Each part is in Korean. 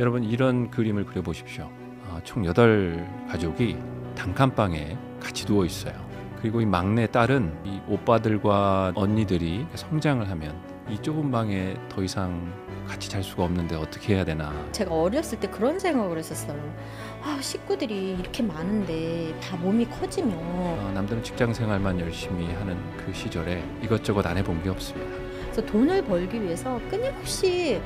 여러분 이런 그림을 그려보십시오. 총 8가족이 단칸방에 같이 누워 있어요. 그리고 이 막내 딸은 이 오빠들과 언니들이 성장을 하면 이 좁은 방에 더 이상 같이 잘 수가 없는데 어떻게 해야 되나. 제가 어렸을 때 그런 생각을 했었어요. 식구들이 이렇게 많은데 다 몸이 커지면 남들은 직장 생활만 열심히 하는 그 시절에 이것저것 안 해본 게 없습니다. 그래서 돈을 벌기 위해서 끊임없이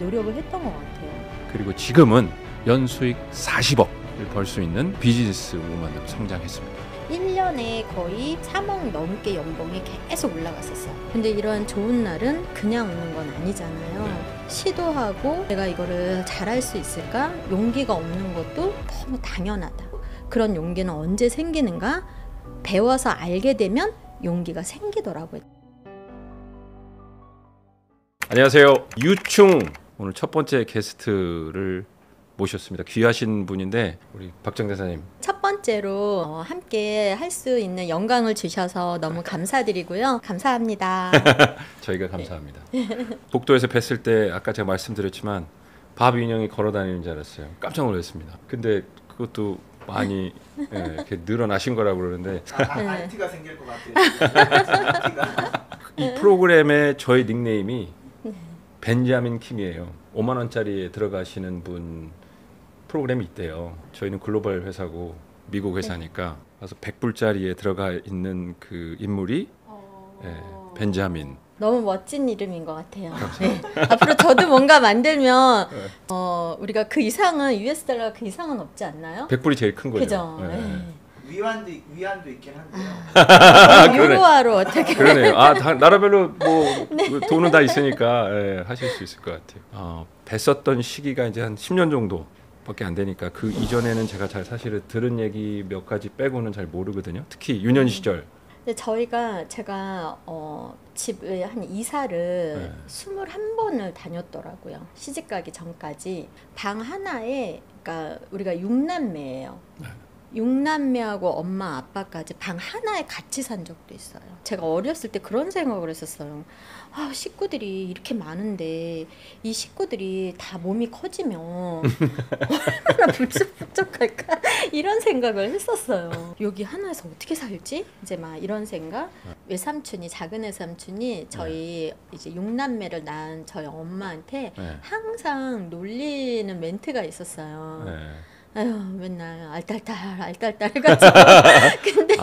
노력을 했던 것 같아요. 그리고 지금은 연수익 40억을 벌 수 있는 비즈니스 우먼으로 성장했습니다. 1년에 거의 3억 넘게 연봉이 계속 올라갔었어요. 근데 이런 좋은 날은 그냥 오는 건 아니잖아요. 시도하고 내가 이거를 잘할 수 있을까? 용기가 없는 것도 너무 당연하다. 그런 용기는 언제 생기는가? 배워서 알게 되면 용기가 생기더라고요. 안녕하세요. 유충 오늘 첫 번째 게스트를 모셨습니다. 귀하신 분인데 우리 박정 대사님. 첫 번째로 함께 할 수 있는 영광을 주셔서 너무 감사드리고요. 감사합니다. 저희가 감사합니다. 복도에서 뵀을 때 아까 제가 말씀드렸지만 밥 인형이 걸어다니는 줄 알았어요. 깜짝 놀랐습니다. 근데 그것도 많이 이렇게 늘어나신 거라고 그러는데 RT가 생길 것 같아요. 이 프로그램의 저의 닉네임이 벤자민 킴이에요. 5만 원짜리에 들어가시는 분 프로그램이 있대요. 저희는 글로벌 회사고 미국 회사니까 그래서 100불짜리에 들어가 있는 그 인물이 벤자민. 너무 멋진 이름인 것 같아요. 네. 앞으로 저도 뭔가 만들면 우리가 그 이상은 US 달러 그 이상은 없지 않나요? 100불이 제일 큰 거죠. 그죠. 위안도 있긴 한데요. 유로화로 어떻게? 그러네요. 다 나라별로 뭐 돈은 다 있으니까 하실 수 있을 것 같아요. 뵀었던 시기가 이제 한 10년 정도밖에 안 되니까 그 이전에는 제가 잘 사실은 들은 얘기 몇 가지 빼고는 잘 모르거든요. 특히 유년 시절. 근데 제가 집에 한 이사를 21번을 다녔더라고요. 시집 가기 전까지. 방 하나에 그러니까 우리가 6남매예요. 6남매하고 엄마 아빠까지 방 하나에 같이 산 적도 있어요. 제가 어렸을 때 그런 생각을 했었어요. 식구들이 이렇게 많은데 이 식구들이 다 몸이 커지면 얼마나 불쑥불쑥할까 이런 생각을 했었어요. 여기 하나에서 어떻게 살지? 이제 막 이런 생각. 외삼촌이 작은 외삼촌이 저희 이제 6남매를 낳은 저희 엄마한테 항상 놀리는 멘트가 있었어요. 아유 맨날 알딸딸 해가지고 근데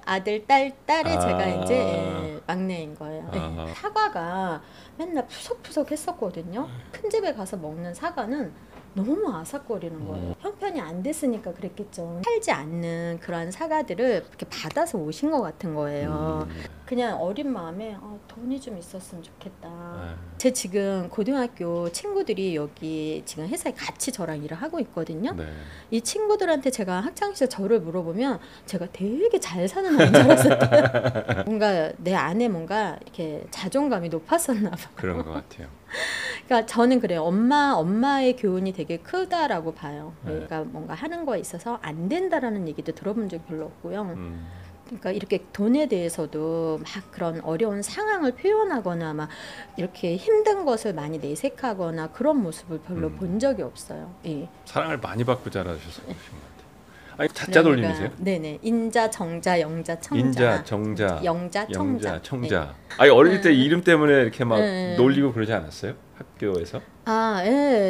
아들 딸에 제가 이제 막내인 거예요. 사과가 맨날 푸석푸석 했었거든요. 큰 집에 가서 먹는 사과는 너무 아삭거리는 거예요. 형편이 안 됐으니까 그랬겠죠. 살지 않는 그런 사과들을 이렇게 받아서 오신 것 같은 거예요. 그냥 어린 마음에 돈이 좀 있었으면 좋겠다. 제 지금 고등학교 친구들이 여기 지금 회사에 같이 저랑 일을 하고 있거든요. 이 친구들한테 제가 학창시절 저를 물어보면 제가 되게 잘 사는 아이인 줄 알았어요. 뭔가 내 안에 뭔가 이렇게 자존감이 높았었나 봐. 그런 것 같아요. 그러니까 저는 그래요. 엄마의 교훈이 되게 크다라고 봐요. 그러니까 뭔가 하는 거에 있어서 안 된다라는 얘기도 들어본 적이 별로 없고요. 그러니까 이렇게 돈에 대해서도 막 그런 어려운 상황을 표현하거나 막 이렇게 힘든 것을 많이 내색하거나 그런 모습을 별로 본 적이 없어요. 사랑을 많이 받고 자라셔서 그러신 것 같아요. 아니 자자 돌림이세요? 네네. 인자, 정자, 영자, 청자. 인자, 정자, 영자, 청자. 아니 어릴 때 이름 때문에 이렇게 막 놀리고 그러지 않았어요? 학교에서?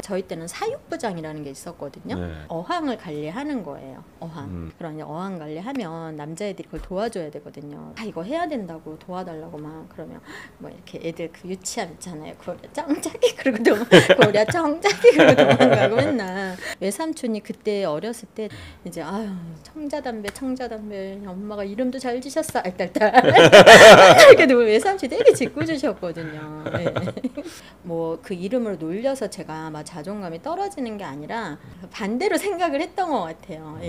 저희 때는 사육부장이라는 게 있었거든요. 어항을 관리하는 거예요. 어항. 그러니 어항 관리하면 남자애들이 그걸 도와줘야 되거든요. 이거 해야 된다고 도와달라고 막 그러면 뭐 이렇게 애들 그 유치함 있잖아요. 고려 정자기 그러고 고려 정자기 그러고 도망가고 맨날. 외삼촌이 그때 어렸을 때 이제 청자담배 엄마가 이름도 잘 지셨어 알딸딸 이렇게 외삼촌이 되게 짓궂으셨거든요. 뭐 그 이름으로 놀려서 제가 막 자존감이 떨어지는 게 아니라 반대로 생각을 했던 것 같아요.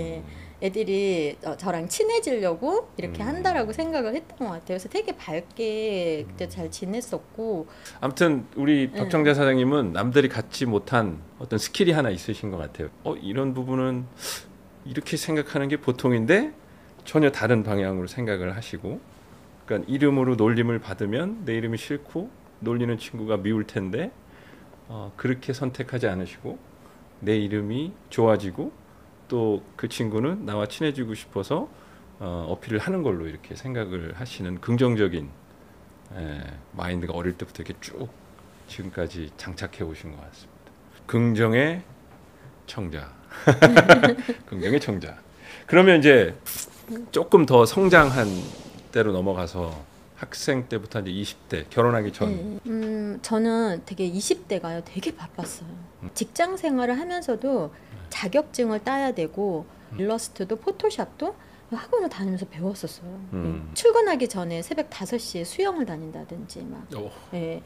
애들이 저랑 친해지려고 이렇게 한다라고 생각을 했던 것 같아요. 그래서 되게 밝게 그때 잘 지냈었고. 아무튼 우리 박정자 사장님은 남들이 갖지 못한 어떤 스킬이 하나 있으신 것 같아요. 이런 부분은 이렇게 생각하는 게 보통인데 전혀 다른 방향으로 생각을 하시고, 그러니까 이름으로 놀림을 받으면 내 이름이 싫고 놀리는 친구가 미울 텐데 그렇게 선택하지 않으시고 내 이름이 좋아지고 또 그 친구는 나와 친해지고 싶어서 어필을 하는 걸로 이렇게 생각을 하시는 긍정적인 마인드가 어릴 때부터 이렇게 쭉 지금까지 장착해 오신 것 같습니다. 긍정의 청자. 긍정의 청자. 그러면 이제 조금 더 성장한 때로 넘어가서 학생 때부터 이제 20대 결혼하기 전. 저는 되게 20대가요 되게 바빴어요. 직장 생활을 하면서도 자격증을 따야 되고 일러스트도 포토샵도 학원을 다니면서 배웠었어요. 출근하기 전에 새벽 5시에 수영을 다닌다든지 막. 예.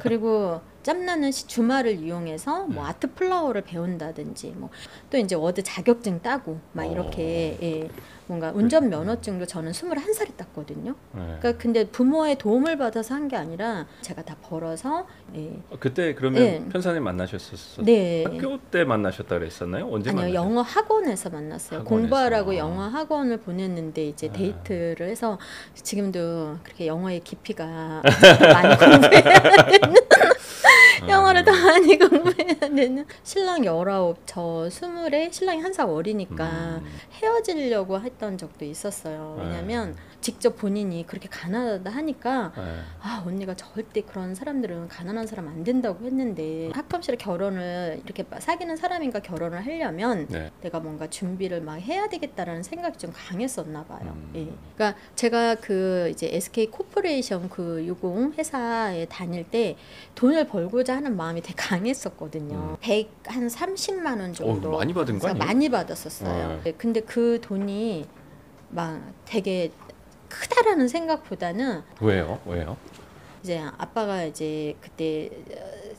그리고 짬나는 주말을 이용해서 뭐 아트 플라워를 배운다든지 뭐 또 이제 워드 자격증 따고 막 이렇게 예. 뭔가 운전 면허증도 저는 21살에 땄거든요. 그러니까 근데 부모의 도움을 받아서 한 게 아니라 제가 다 벌어서 예. 그때 그러면 편사님 만나셨었어요? 네. 학교 때 만나셨다 그랬었나요? 언제 아니요, 만나셨어요? 영어 학원에서 만났어요. 학원에서. 공부하라고 영어 학원을 보냈는데 이제 데이트를 해서 지금도 그렇게 영어의 깊이가 많이 공부해야 되는 영어를 더 많이 공부해야 되는 신랑 19, 저 20에 신랑이 1살 어리니까 헤어지려고 했던 적도 있었어요. 왜냐면 직접 본인이 그렇게 가난하다 하니까 아 언니가 절대 그런 사람들은 가난한 사람 안 된다고 했는데 합법실에 결혼을 이렇게 사귀는 사람인가 결혼을 하려면 내가 뭔가 준비를 막 해야 되겠다라는 생각이 좀 강했었나 봐요. 예. 그러니까 제가 그 이제 SK 코퍼레이션 그 유공 회사에 다닐 때 돈을 벌고자 하는 마음이 되게 강했었거든요. 130만 원 정도 많이 받은 거 아니에요? 많이 받았었어요. 근데 그 돈이 막 되게 크다라는 생각보다는 왜요? 이제 아빠가 이제 그때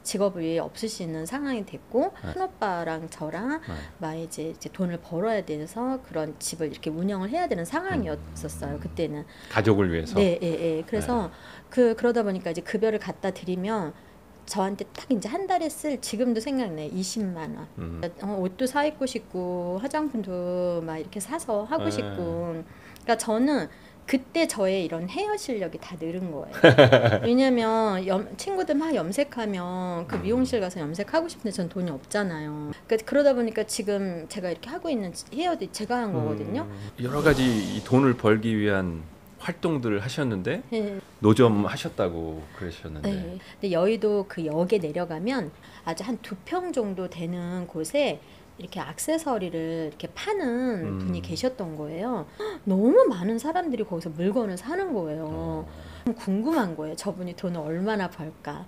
직업이 없으시는 상황이 됐고 큰 오빠랑 저랑 막 이제 돈을 벌어야 돼서 그런 집을 이렇게 운영을 해야 되는 상황이었었어요. 그때는 가족을 위해서. 네. 그래서 그러다 보니까 이제 급여를 갖다 드리면 저한테 딱 이제 한 달에 쓸 지금도 생각나요. 20만 원. 옷도 사 입고 싶고 화장품도 막 이렇게 사서 하고 싶고. 그러니까 저는 그때 저의 이런 헤어 실력이 다 늘은 거예요. 왜냐면 친구들 막 염색하면 그 미용실 가서 염색하고 싶은데 전 돈이 없잖아요. 그러다 보니까 지금 제가 이렇게 하고 있는 헤어도 제가 한 거거든요. 여러 가지 이 돈을 벌기 위한 활동들을 하셨는데 노점 하셨다고 그러셨는데. 네. 근데 여의도 그 역에 내려가면 아주 한 2평 정도 되는 곳에 이렇게 액세서리를 이렇게 파는 분이 계셨던 거예요. 너무 많은 사람들이 거기서 물건을 사는 거예요. 궁금한 거예요. 저분이 돈을 얼마나 벌까.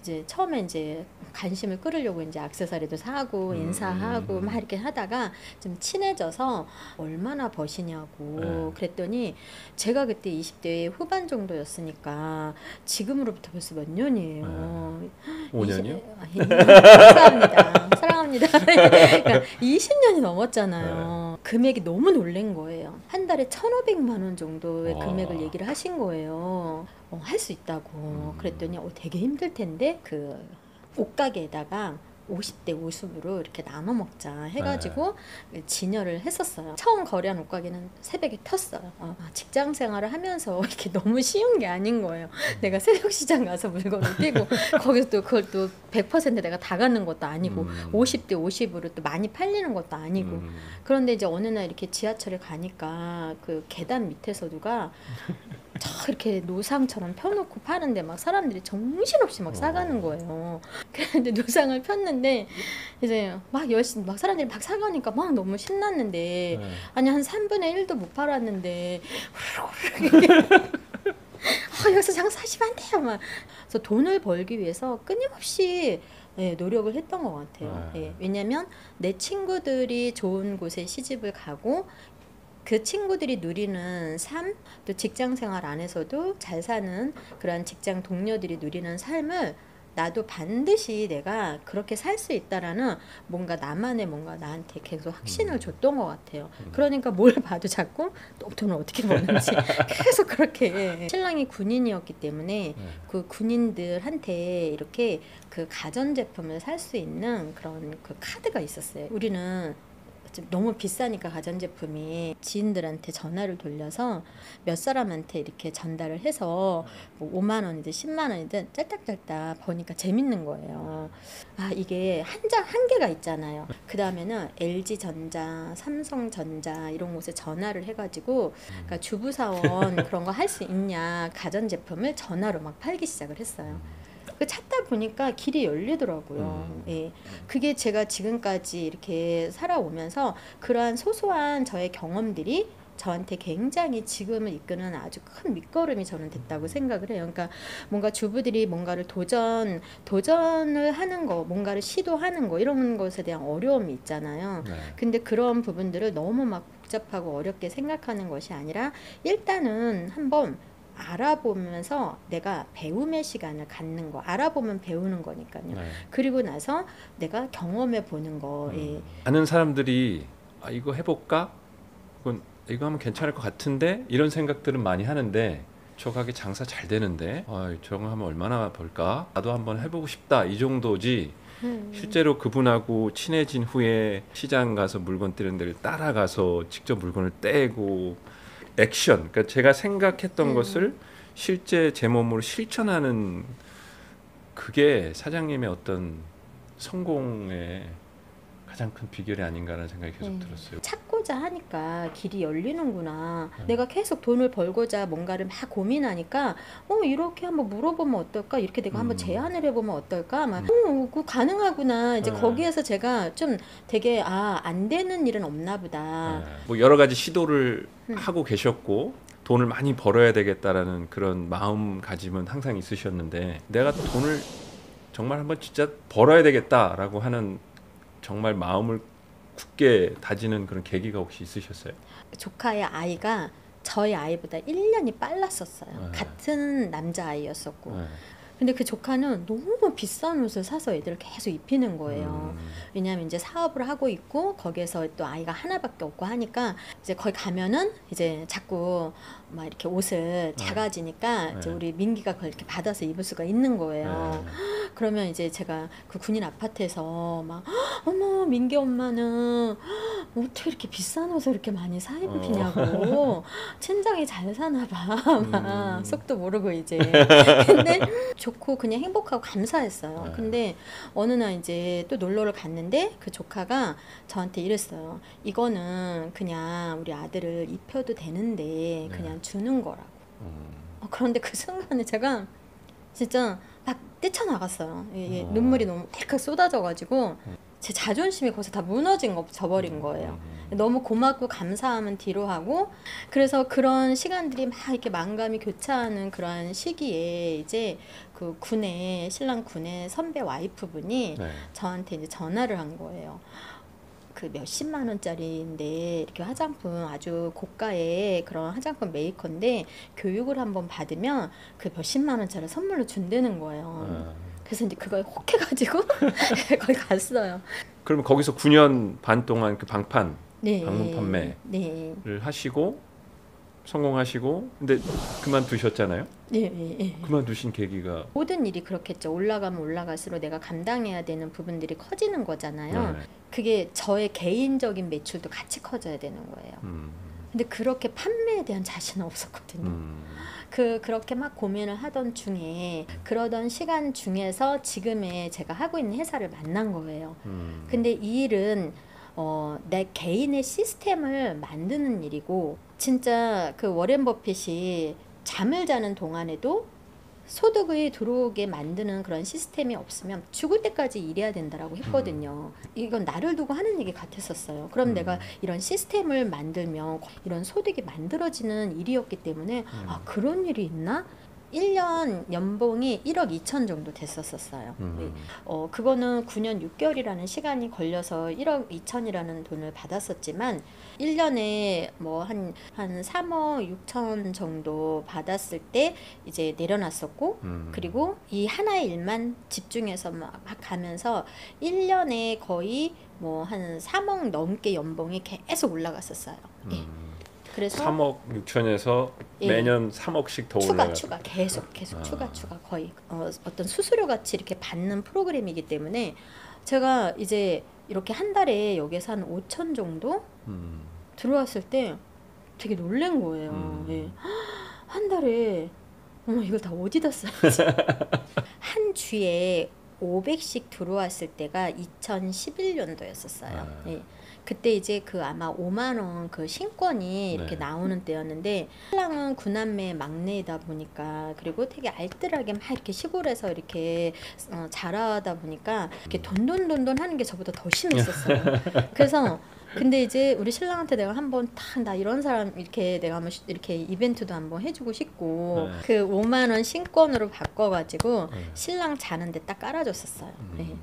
이제 처음에 이제 관심을 끌으려고 이제 액세서리도 사고 인사하고 막 이렇게 하다가 좀 친해져서 얼마나 버시냐고 그랬더니 제가 그때 20대 후반 정도였으니까 지금으로부터 벌써 몇 년이에요. 5년이요? 감사합니다. 사랑합니다. 그러니까 20년이 넘었잖아요. 금액이 너무 놀란 거예요. 한 달에 1,500만 원 정도의 금액을 얘기를 하신 거예요. 할 수 있다고. 그랬더니 되게 힘들 텐데 그 옷가게에다가 50대 50으로 이렇게 나눠 먹자 해가지고 진열을 했었어요. 처음 거래한 옷가게는 새벽에 켰어요. 직장 생활을 하면서 이렇게 너무 쉬운 게 아닌 거예요. 내가 새벽 시장 가서 물건을 띄고 거기서 또 그걸 또 100% 내가 다 갖는 것도 아니고 50대 50으로 또 많이 팔리는 것도 아니고 그런데 이제 어느 날 이렇게 지하철에 가니까 그 계단 밑에서 누가 이렇게 노상처럼 펴놓고 파는데 막 사람들이 정신없이 막 사가는 거예요. 그런데 노상을 폈는데 이제 막 열심히 막 사람들이 막 사가니까 막 너무 신났는데 아니 한 3분의 1도 못 팔았는데 여기서 장사하시면 안 돼요 막. 그래서 돈을 벌기 위해서 끊임없이 노력을 했던 것 같아요. 왜냐면 내 친구들이 좋은 곳에 시집을 가고 그 친구들이 누리는 삶, 또 직장 생활 안에서도 잘 사는 그런 직장 동료들이 누리는 삶을 나도 반드시 내가 그렇게 살 수 있다라는 뭔가 나만의 뭔가 나한테 계속 확신을 줬던 것 같아요. 그러니까 뭘 봐도 자꾸 또 돈을 어떻게 버는지 계속 그렇게. 신랑이 군인이었기 때문에 그 군인들한테 이렇게 그 가전제품을 살 수 있는 그런 그 카드가 있었어요. 우리는 좀 너무 비싸니까 가전제품이 지인들한테 전화를 돌려서 몇 사람한테 이렇게 전달을 해서 뭐 5만 원이든 10만 원이든 짤딱짤딱 보니까 재밌는 거예요. 아, 이게 한 개가 있잖아요. 그 다음에는 LG전자, 삼성전자 이런 곳에 전화를 해가지고 그러니까 주부사원 그런 거 할 수 있냐 가전제품을 전화로 막 팔기 시작을 했어요. 그 찾다 보니까 길이 열리더라고요. 예. 그게 제가 지금까지 이렇게 살아오면서 그러한 소소한 저의 경험들이 저한테 굉장히 지금을 이끄는 아주 큰 밑거름이 저는 됐다고 생각을 해요. 그러니까 뭔가 주부들이 뭔가를 도전을 하는 거, 뭔가를 시도하는 거 이런 것에 대한 어려움이 있잖아요. 네. 근데 그런 부분들을 너무 막 복잡하고 어렵게 생각하는 것이 아니라 일단은 한번 알아보면서 내가 배움의 시간을 갖는 거, 알아보면 배우는 거니까요. 네. 그리고 나서 내가 경험해 보는 거. 예. 많은 사람들이 아, 이거 해볼까? 이거 하면 괜찮을 것 같은데 이런 생각들은 많이 하는데 저 가게 장사 잘 되는데 저거 하면 얼마나 벌까? 나도 한번 해보고 싶다 이 정도지 실제로 그분하고 친해진 후에 시장 가서 물건 떼는 데를 따라가서 직접 물건을 떼고 액션, 그러니까 제가 생각했던 것을 실제 제 몸으로 실천하는 그게 사장님의 어떤 성공의 가장 큰 비결이 아닌가라는 생각이 계속 들었어요. 찾고자 하니까 길이 열리는구나. 내가 계속 돈을 벌고자 뭔가를 막 고민하니까 이렇게 한번 물어보면 어떨까? 이렇게 내가 한번 제안을 해보면 어떨까? 막 그거 가능하구나. 이제 거기에서 제가 좀 되게 안 되는 일은 없나 보다. 뭐 여러 가지 시도를 하고 계셨고 돈을 많이 벌어야 되겠다라는 그런 마음가짐은 항상 있으셨는데 내가 돈을 정말 한번 진짜 벌어야 되겠다라고 하는 정말 마음을 굳게 다지는 그런 계기가 혹시 있으셨어요? 조카의 아이가 저희 아이보다 1년이 빨랐었어요. 같은 남자아이였었고. 근데 그 조카는 너무 비싼 옷을 사서 애들을 계속 입히는 거예요. 왜냐하면 이제 사업을 하고 있고 거기에서 또 아이가 하나밖에 없고 하니까 이제 거기 가면은 이제 자꾸 막 이렇게 옷을 작아지니까 이제 우리 민기가 그걸 이렇게 받아서 입을 수가 있는 거예요. 그러면 이제 제가 그 군인 아파트에서 막 어머 민기 엄마는 어떻게 이렇게 비싼 옷을 이렇게 많이 사 입히냐고 친정이 잘 사나 봐. 속도 모르고 이제. 근데 좋고 그냥 행복하고 감사했어요. 근데 어느 날 이제 또 놀러를 갔는데 그 조카가 저한테 이랬어요. 이거는 그냥 우리 아들을 입혀도 되는데 그냥 주는 거라고. 그런데 그 순간에 제가 진짜 막 뛰쳐나갔어요. 눈물이 너무 팍 쏟아져가지고 제 자존심이 거기서 다 져버린 거예요. 너무 고맙고 감사함은 뒤로 하고 그래서 그런 시간들이 막 이렇게 만감이 교차하는 그런 시기에 이제 그 신랑 군의 선배 와이프분이 저한테 이제 전화를 한 거예요. 그 몇십만 원짜리인데 이렇게 화장품 아주 고가의 그런 화장품 메이커인데 교육을 한번 받으면 그 몇십만 원짜리 선물로 준다는 거예요. 그래서 이제 그거에 혹해가지고 거기 갔어요. 그러면 거기서 9년 반 동안 그 방문 판매를 네. 하시고 성공하시고 근데 그만두셨잖아요. 네. 그만두신 계기가 모든 일이 그렇겠죠. 올라가면 올라갈수록 내가 감당해야 되는 부분들이 커지는 거잖아요. 그게 저의 개인적인 매출도 같이 커져야 되는 거예요. 근데 그렇게 판매에 대한 자신은 없었거든요. 그렇게 막 고민을 하던 중에 그러던 시간 중에서 지금의 제가 하고 있는 회사를 만난 거예요. 근데 이 일은 내 개인의 시스템을 만드는 일이고 진짜 그 워렌 버핏이 잠을 자는 동안에도 소득이 들어오게 만드는 그런 시스템이 없으면 죽을 때까지 일해야 된다라고 했거든요. 이건 나를 두고 하는 얘기 같았었어요. 그럼 내가 이런 시스템을 만들면 이런 소득이 만들어지는 일이었기 때문에 그런 일이 있나? 1년 연봉이 1억 2천 정도 됐었어요. 그거는 9년 6개월이라는 시간이 걸려서 1억 2천이라는 돈을 받았었지만 1년에 뭐 한 3억 6천 정도 받았을 때 이제 내려놨었고 그리고 이 하나의 일만 집중해서 막 가면서 1년에 거의 뭐 한 3억 넘게 연봉이 계속 올라갔었어요. 그래서 3억 6천에서 매년 3억씩 더 올라가요. 추가 계속 추가 거의 어떤 수수료 같이 이렇게 받는 프로그램이기 때문에 제가 이제 이렇게 한 달에 여기서 한 5천 정도 들어왔을 때 되게 놀란 거예요. 예. 한 달에 어머 이걸 다 어디다 써야지. 한 주에 500씩 들어왔을 때가 2011년도였었어요. 예. 그때 이제 그 아마 5만 원 그 신권이 이렇게 나오는 때였는데 신랑은 구남매 막내이다 보니까 그리고 되게 알뜰하게 막 이렇게 시골에서 이렇게 자라다 보니까 이렇게 돈돈 하는 게 저보다 더 심했었어요. 그래서 근데 이제 우리 신랑한테 내가 한번 딱 나 이런 사람 이렇게 내가 한번 이렇게 이벤트도 한번 해주고 싶고 그 5만 원 신권으로 바꿔가지고 신랑 자는데 딱 깔아줬었어요. 네.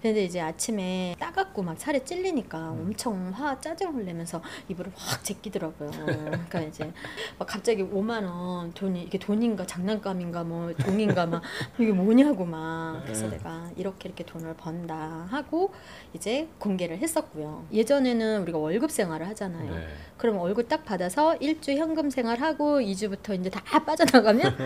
근데 이제 아침에 따갑고 막 살에 찔리니까 엄청 짜증을 내면서 이불을 확 제끼더라고요. 그러니까 이제 막 갑자기 5만 원 돈이 이게 돈인가 장난감인가 뭐 종인가 막 이게 뭐냐고 막 그래서 내가 이렇게 돈을 번다 하고 이제 공개를 했었고요. 예전에는 우리가 월급 생활을 하잖아요. 네. 그럼 월급 딱 받아서 1주 현금 생활하고 2주부터 이제 다 빠져나가면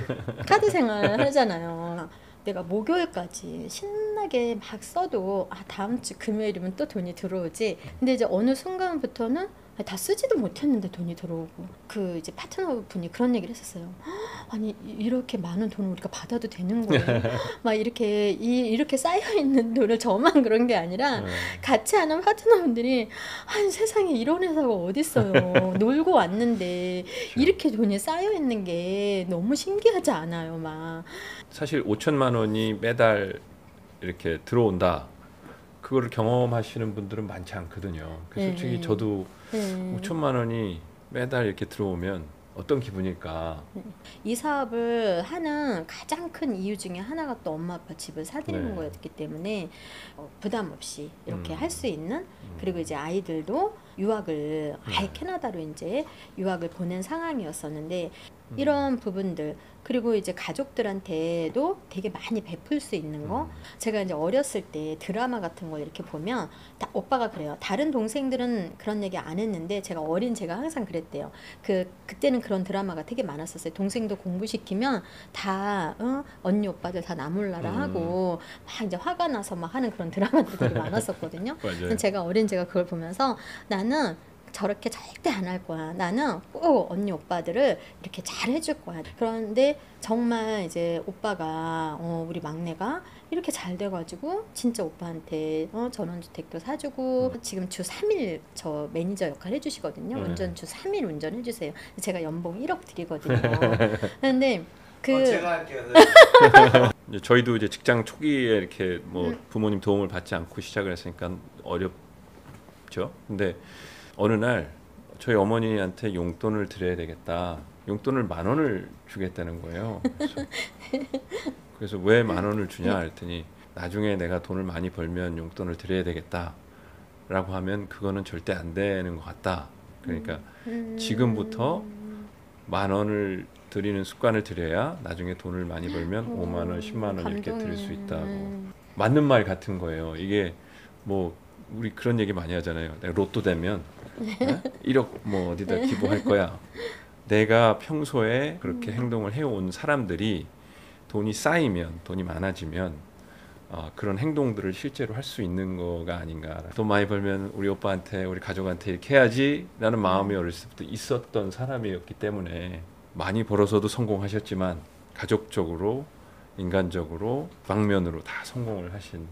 카드 생활 하잖아요. 내가 목요일까지 신나게 막 써도 다음 주 금요일이면 또 돈이 들어오지. 근데 이제 어느 순간부터는 다 쓰지도 못했는데 돈이 들어오고 그 이제 파트너분이 그런 얘기를 했었어요. 아니 이렇게 많은 돈을 우리가 받아도 되는 거예요? 막 이렇게 쌓여 있는 돈을 저만 그런 게 아니라 같이 하는 파트너분들이 아니 세상에 이런 회사가 어딨어요? 놀고 왔는데 이렇게 돈이 쌓여 있는 게 너무 신기하지 않아요? 막 사실 5천만 원이 매달 이렇게 들어온다. 그거를 경험하시는 분들은 많지 않거든요. 그래서 솔직히 저도 5천만 원이 매달 이렇게 들어오면 어떤 기분일까? 이 사업을 하는 가장 큰 이유 중에 하나가 또 엄마 아빠 집을 사드리는 거였기 때문에 부담 없이 이렇게 할 수 있는 그리고 이제 아이들도 유학을 아예 캐나다로 이제 유학을 보낸 상황이었었는데 이런 부분들 그리고 이제 가족들한테도 되게 많이 베풀 수 있는 거 제가 이제 어렸을 때 드라마 같은 거 이렇게 보면 오빠가 그래요. 다른 동생들은 그런 얘기 안 했는데 제가 항상 그랬대요. 그때는 그런 드라마가 되게 많았었어요. 동생도 공부시키면 다 언니 오빠들 다 나몰라라 하고 막 이제 화가 나서 막 하는 그런 드라마들이 되게 많았었거든요. 제가 제가 그걸 보면서 나는 저렇게 절대 안 할 거야. 나는 꼭 언니 오빠들을 이렇게 잘 해줄 거야. 그런데 정말 이제 오빠가 우리 막내가 이렇게 잘 돼가지고 진짜 오빠한테 전원주택도 사주고 지금 주 3일 저 매니저 역할 해주시거든요. 운전 주 3일 운전해주세요. 제가 연봉 1억 드리거든요. 그런데 제가 할게요. 저희도 이제 직장 초기에 이렇게 뭐 부모님 도움을 받지 않고 시작을 했으니까 어렵죠. 근데 어느 날 저희 어머니한테 용돈을 드려야 되겠다. 용돈을 10,000원을 주겠다는 거예요. 그래서 왜 10,000원을 주냐 했더니 나중에 내가 돈을 많이 벌면 용돈을 드려야 되겠다라고 하면 그거는 절대 안 되는 것 같다. 그러니까 지금부터 10,000원을 드리는 습관을 들여야 나중에 돈을 많이 벌면 5만 원, 10만 원 이렇게 드릴 수 있다고. 맞는 말 같은 거예요. 이게 뭐 우리 그런 얘기 많이 하잖아요. 내가 로또 되면 1억 뭐 어디다 기부할 거야. 내가 평소에 그렇게 행동을 해온 사람들이 돈이 쌓이면 돈이 많아지면 그런 행동들을 실제로 할 수 있는 거가 아닌가. 돈 많이 벌면 우리 오빠한테 우리 가족한테 이렇게 해야지 라는 마음이 어렸을 때부터 있었던 사람이었기 때문에 많이 벌어서도 성공하셨지만 가족적으로 인간적으로 방면으로 다 성공을 하신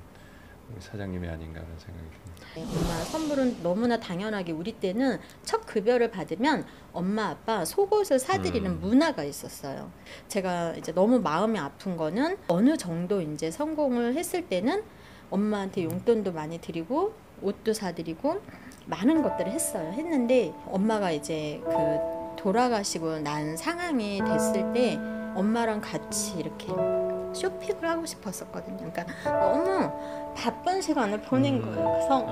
우리 사장님이 아닌가 하는 생각이 듭니다. 엄마 선물은 너무나 당연하게 우리 때는 첫 급여를 받으면 엄마 아빠 속옷을 사드리는 문화가 있었어요. 제가 이제 너무 마음이 아픈 거는 어느 정도 이제 성공을 했을 때는 엄마한테 용돈도 많이 드리고 옷도 사드리고 많은 것들을 했는데 엄마가 이제 돌아가시고 난 상황이 됐을 때 엄마랑 같이 이렇게 쇼핑을 하고 싶었었거든요. 그러니까 너무 바쁜 시간을 보낸 거예요. 그래서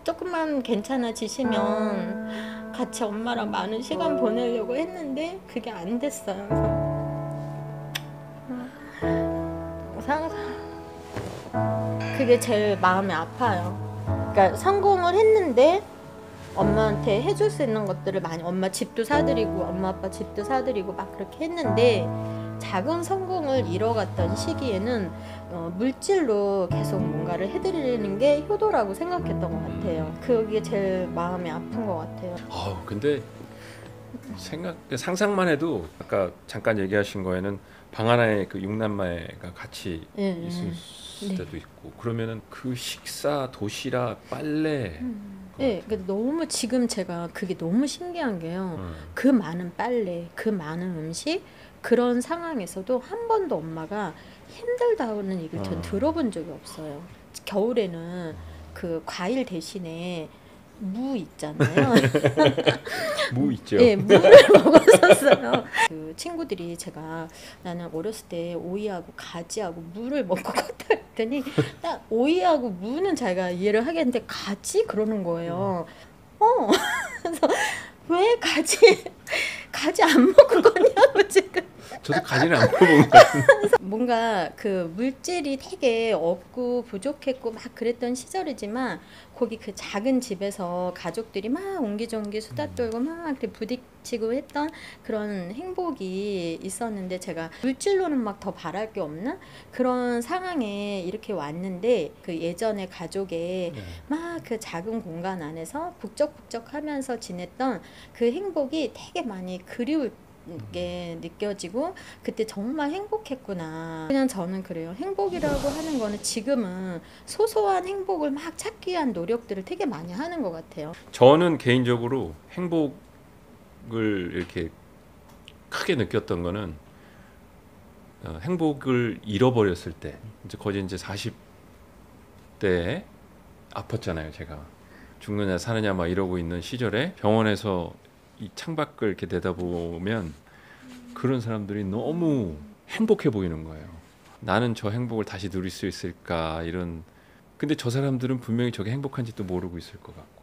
조금만 괜찮아지시면 같이 엄마랑 많은 시간 보내려고 했는데 그게 안 됐어요. 그래서 그게 제일 마음이 아파요. 그러니까 성공을 했는데 엄마한테 해줄 수 있는 것들을 많이 엄마 집도 사드리고 엄마 아빠 집도 사드리고 막 그렇게 했는데 작은 성공을 이뤄갔던 시기에는 물질로 계속 뭔가를 해드리는 게 효도라고 생각했던 것 같아요. 그게 제일 마음이 아픈 것 같아요. 근데 상상만 해도 아까 잠깐 얘기하신 거에는 방 하나에 그 6남매가 같이 있을 때도 있고 그러면은 그 식사, 도시락, 빨래 네, 근데 너무 지금 제가 그게 너무 신기한 게요. 그 많은 빨래, 그 많은 음식 그런 상황에서도 한 번도 엄마가 힘들다는 얘기를 전 들어본 적이 없어요. 겨울에는 그 과일 대신에 무 있잖아요. 무 있죠. 네, 무를 먹었었어요. 그 친구들이 제가 나는 어렸을 때 오이하고 가지하고 무를 먹고 컸다 했더니 딱 오이하고 무는 자기가 이해를 하겠는데 가지? 그러는 거예요. 그래서 왜 가지 안 먹고 컸냐고 지금. 저도 가지는 안 먹어본 것 같은데. 뭔가 그 물질이 되게 없고 부족했고 막 그랬던 시절이지만 거기 그 작은 집에서 가족들이 막 옹기종기 수다 떨고 막 이렇게 부딪히고 했던 그런 행복이 있었는데 제가 물질로는 막 더 바랄 게 없는 그런 상황에 이렇게 왔는데 그 예전에 가족의 막 그 작은 공간 안에서 북적북적하면서 지냈던 그 행복이 되게 많이 그리울 게 느껴지고 그때 정말 행복했구나. 그냥 저는 그래요. 행복이라고 하는 거는 지금은 소소한 행복을 막 찾기 위한 노력들을 되게 많이 하는 것 같아요. 저는 개인적으로 행복을 이렇게 크게 느꼈던 거는 행복을 잃어버렸을 때 거의 이제 40대에 아팠잖아요. 제가 죽느냐 사느냐 막 이러고 있는 시절에 병원에서 이 창밖을 이렇게 내다보면 그런 사람들이 너무 행복해 보이는 거예요. 나는 저 행복을 다시 누릴 수 있을까 이런. 근데 저 사람들은 분명히 저게 행복한지도 모르고 있을 것 같고.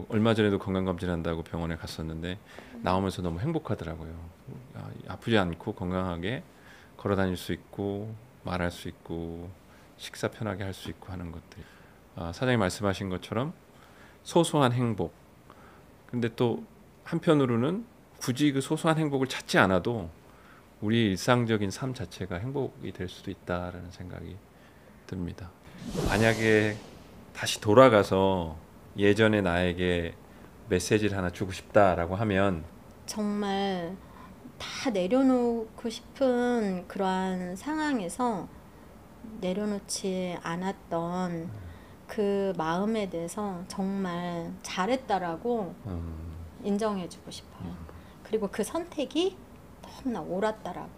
얼마 전에도 건강검진한다고 병원에 갔었는데 나오면서 너무 행복하더라고요. 아프지 않고 건강하게 걸어다닐 수 있고 말할 수 있고 식사 편하게 할 수 있고 하는 것들. 사장님 말씀하신 것처럼 소소한 행복. 근데 또 한편으로는 굳이 그 소소한 행복을 찾지 않아도 우리 일상적인 삶 자체가 행복이 될 수도 있다라는 생각이 듭니다. 만약에 다시 돌아가서 예전의 나에게 메시지를 하나 주고 싶다라고 하면 정말 다 내려놓고 싶은 그러한 상황에서 내려놓지 않았던 그 마음에 대해서 정말 잘했다라고 인정해주고 싶어요. 그리고 그 선택이 너무나 옳았다라고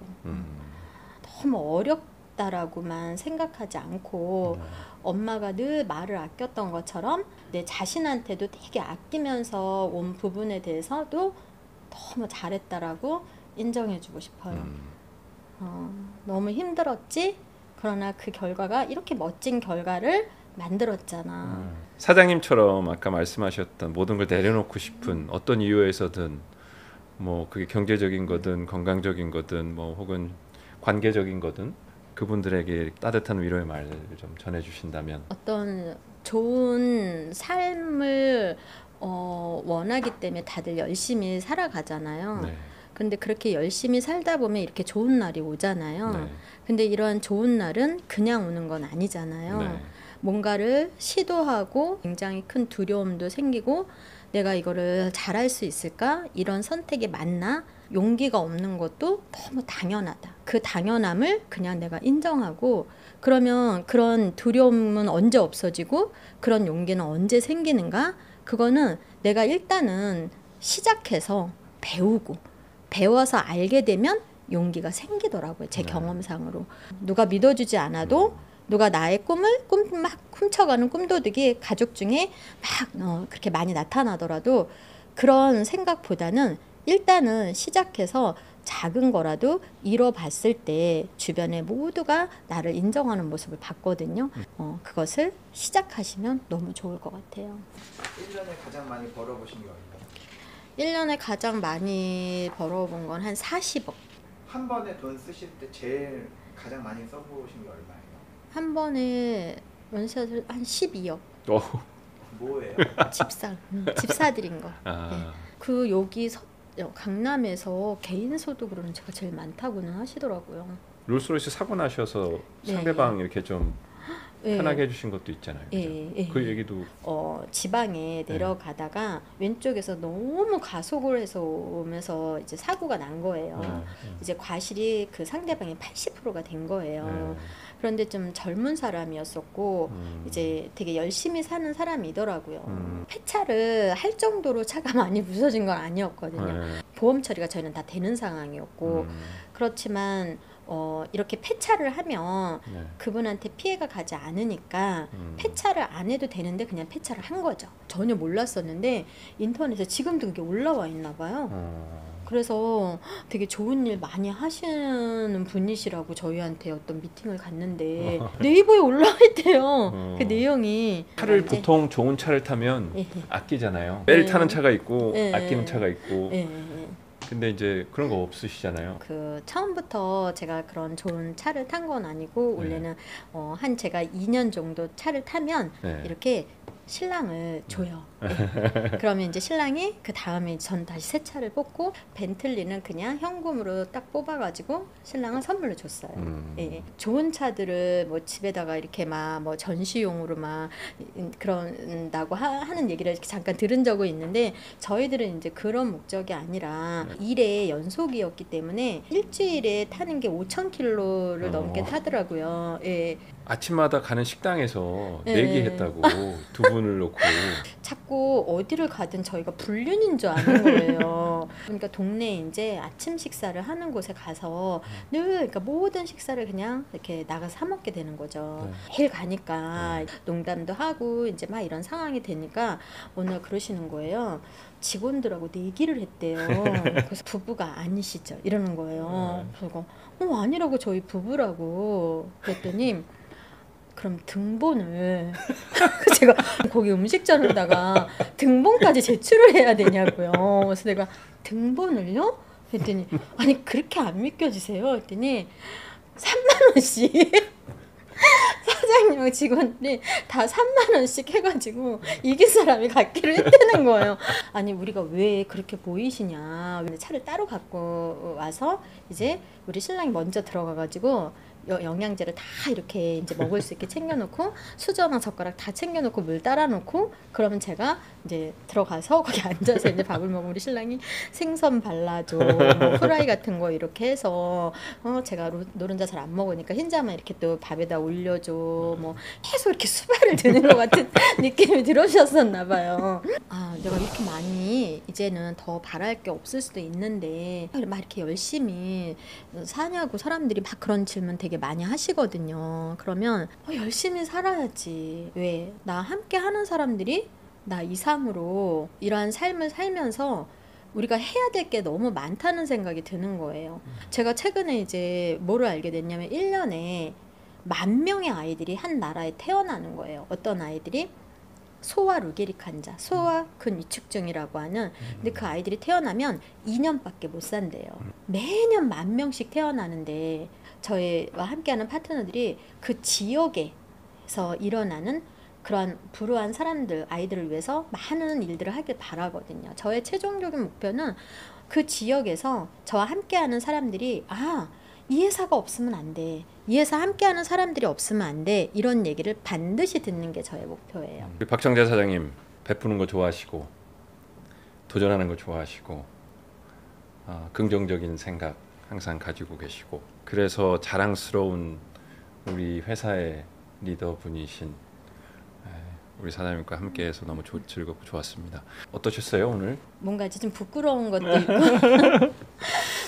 너무 어렵다라고만 생각하지 않고 엄마가 늘 말을 아꼈던 것처럼 내 자신한테도 되게 아끼면서 온 부분에 대해서도 너무 잘했다라고 인정해주고 싶어요. 너무 힘들었지? 그러나 그 결과가 이렇게 멋진 결과를 만들었잖아. 사장님처럼 아까 말씀하셨던 모든 걸 내려놓고 싶은 어떤 이유에서든 뭐 그게 경제적인 거든 건강적인 거든 뭐 혹은 관계적인 거든 그분들에게 따뜻한 위로의 말을 좀 전해주신다면 어떤 좋은 삶을 원하기 때문에 다들 열심히 살아가잖아요. 네. 근데 그렇게 열심히 살다 보면 이렇게 좋은 날이 오잖아요. 네. 근데 이러한 좋은 날은 그냥 오는 건 아니잖아요. 네. 뭔가를 시도하고 굉장히 큰 두려움도 생기고 내가 이거를 잘할 수 있을까? 이런 선택이 맞나? 용기가 없는 것도 너무 당연하다. 그 당연함을 그냥 내가 인정하고 그러면 그런 두려움은 언제 없어지고 그런 용기는 언제 생기는가? 그거는 내가 일단은 시작해서 배우고 배워서 알게 되면 용기가 생기더라고요. 제 경험상으로. 누가 믿어주지 않아도 누가 나의 꿈을 막 훔쳐가는 꿈도둑이 가족 중에 막 그렇게 많이 나타나더라도 그런 생각보다는 일단은 시작해서 작은 거라도 이뤄봤을 때 주변에 모두가 나를 인정하는 모습을 봤거든요. 그것을 시작하시면 너무 좋을 것 같아요. 1년에 가장 많이 벌어보신 게 얼마예요? 1년에 가장 많이 벌어본 건 한 40억. 한 번에 돈 쓰실 때 제일 가장 많이 써보신 게 얼마예요? 한 번에 원샷을 한 12억. 뭐예요? 집 사드린 거. 네. 그 여기 강남에서 개인 소득으로는 제가 제일 많다고는 하시더라고요. 롤스로이스 사고 나셔서 네. 상대방 이렇게 좀 예. 편하게 해주신 것도 있잖아요. 그죠? 예. 그 얘기도 지방에 내려가다가 왼쪽에서 너무 가속을 해서 오면서 이제 사고가 난 거예요. 이제 과실이 그 상대방의 80%가 된 거예요. 그런데 좀 젊은 사람이었었고 이제 되게 열심히 사는 사람이더라고요. 폐차를 할 정도로 차가 많이 부서진 건 아니었거든요. 보험 처리가 저희는 다 되는 상황이었고 그렇지만 이렇게 폐차를 하면 그분한테 피해가 가지 않으니까 폐차를 안 해도 되는데 그냥 폐차를 한 거죠. 전혀 몰랐었는데 인터넷에 지금도 그게 올라와 있나 봐요. 그래서 되게 좋은 일 많이 하시는 분이시라고 저희한테 어떤 미팅을 갔는데 네이버에 올라와 있대요. 그 내용이 차를 이제 보통 좋은 차를 타면 예. 아끼잖아요. 매일 네. 타는 차가 있고 네. 아끼는 차가 있고. 예. 근데 이제 그런 거 없으시잖아요. 그 처음부터 제가 그런 좋은 차를 탄 건 아니고 원래는 한 제가 2년 정도 차를 타면 이렇게 신랑을 줘요. 예. 그러면 이제 신랑이 그 다음에 전 다시 새 차를 뽑고 벤틀리는 그냥 현금으로 딱 뽑아가지고 신랑은 선물로 줬어요. 예. 좋은 차들을 뭐 집에다가 이렇게 막 뭐 전시용으로 막 그런다고 하는 얘기를 이렇게 잠깐 들은 적은 있는데 저희들은 이제 그런 목적이 아니라 일의 연속이었기 때문에 일주일에 타는 게 5,000km를 넘게 타더라고요. 예. 아침마다 가는 식당에서 네. 내기했다고 두 분을 놓고. 자꾸 어디를 가든 저희가 불륜인 줄 아는 거예요. 그러니까 동네에 이제 아침 식사를 하는 곳에 가서 늘 그러니까 모든 식사를 그냥 이렇게 나가서 사 먹게 되는 거죠. 매일 가니까 농담도 하고 이제 막 이런 상황이 되니까 오늘 그러시는 거예요. 직원들하고 내기를 했대요. 그래서 부부가 아니시죠? 이러는 거예요. 그래서 아니라고 저희 부부라고 그랬더니 그럼 등본을 제가 거기 음식점에다가 등본까지 제출을 해야 되냐고요. 그래서 내가 등본을요? 했더니 아니 그렇게 안 믿겨지세요? 했더니 3만 원씩 사장님하고 직원들이 다 3만 원씩 해가지고 이긴 사람이 갖기로 했다는 거예요. 아니 우리가 왜 그렇게 보이시냐. 차를 따로 갖고 와서 이제 우리 신랑이 먼저 들어가가지고 영양제를 다 이렇게 이제 먹을 수 있게 챙겨놓고 수저나 젓가락 다 챙겨놓고 물 따라놓고 그러면 제가 이제 들어가서 거기 앉아서 이제 밥을 먹으면 우리 신랑이 생선 발라줘 뭐 후라이 같은 거 이렇게 해서 제가 노른자 잘 안 먹으니까 흰자만 이렇게 또 밥에다 올려줘 뭐 계속 이렇게 수발을 드는 것 같은 느낌이 들으셨었나 봐요. 아 내가 이렇게 많이 이제는 더 바랄 게 없을 수도 있는데 막 이렇게 열심히 사냐고 사람들이 막 그런 질문 되게 많이 하시거든요. 그러면 열심히 살아야지. 왜? 나 함께 하는 사람들이 나 이상으로 이러한 삶을 살면서 우리가 해야 될 게 너무 많다는 생각이 드는 거예요. 제가 최근에 이제 뭐를 알게 됐냐면 1년에 10,000명의 아이들이 한 나라에 태어나는 거예요. 어떤 아이들이? 소아 루게릭 환자, 소아 근위축증이라고 하는 근데 그 아이들이 태어나면 2년밖에 못 산대요. 매년 10,000명씩 태어나는데 저희와 함께하는 파트너들이 그 지역에서 일어나는 그러한 불우한 사람들, 아이들을 위해서 많은 일들을 하길 바라거든요. 저의 최종적인 목표는 그 지역에서 저와 함께하는 사람들이 이 회사가 없으면 안 돼. 이 회사 함께하는 사람들이 없으면 안 돼. 이런 얘기를 반드시 듣는 게 저의 목표예요. 우리 박정재 사장님 베푸는 거 좋아하시고 도전하는 거 좋아하시고 긍정적인 생각 항상 가지고 계시고 그래서 자랑스러운 우리 회사의 리더분이신 우리 사장님과 함께해서 너무 즐겁고 좋았습니다. 어떠셨어요 오늘? 뭔가 이제 좀 부끄러운 것도 있고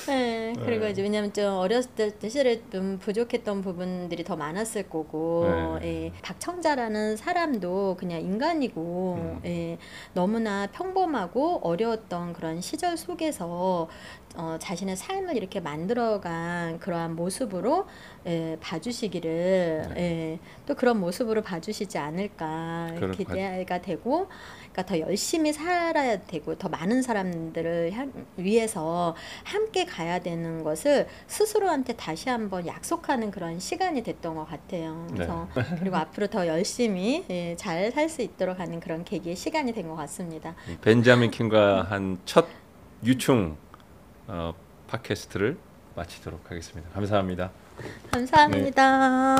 네, 그리고 이제 왜냐면 좀 어렸을 때 실은 좀 부족했던 부분들이 더 많았을 거고 예, 박청자라는 사람도 그냥 인간이고 예, 너무나 평범하고 어려웠던 그런 시절 속에서 자신의 삶을 이렇게 만들어간 그러한 모습으로 봐주시기를 또 그런 모습으로 봐주시지 않을까 기대가 되고 그러니까 더 열심히 살아야 되고 더 많은 사람들을 위해서 함께 가야 되는 것을 스스로한테 다시 한번 약속하는 그런 시간이 됐던 것 같아요. 그래서 그리고 앞으로 더 열심히 잘 살 수 있도록 하는 그런 계기의 시간이 된 것 같습니다. 벤자민 킴과 한 첫 유충 팟캐스트를 마치도록 하겠습니다. 감사합니다. 감사합니다.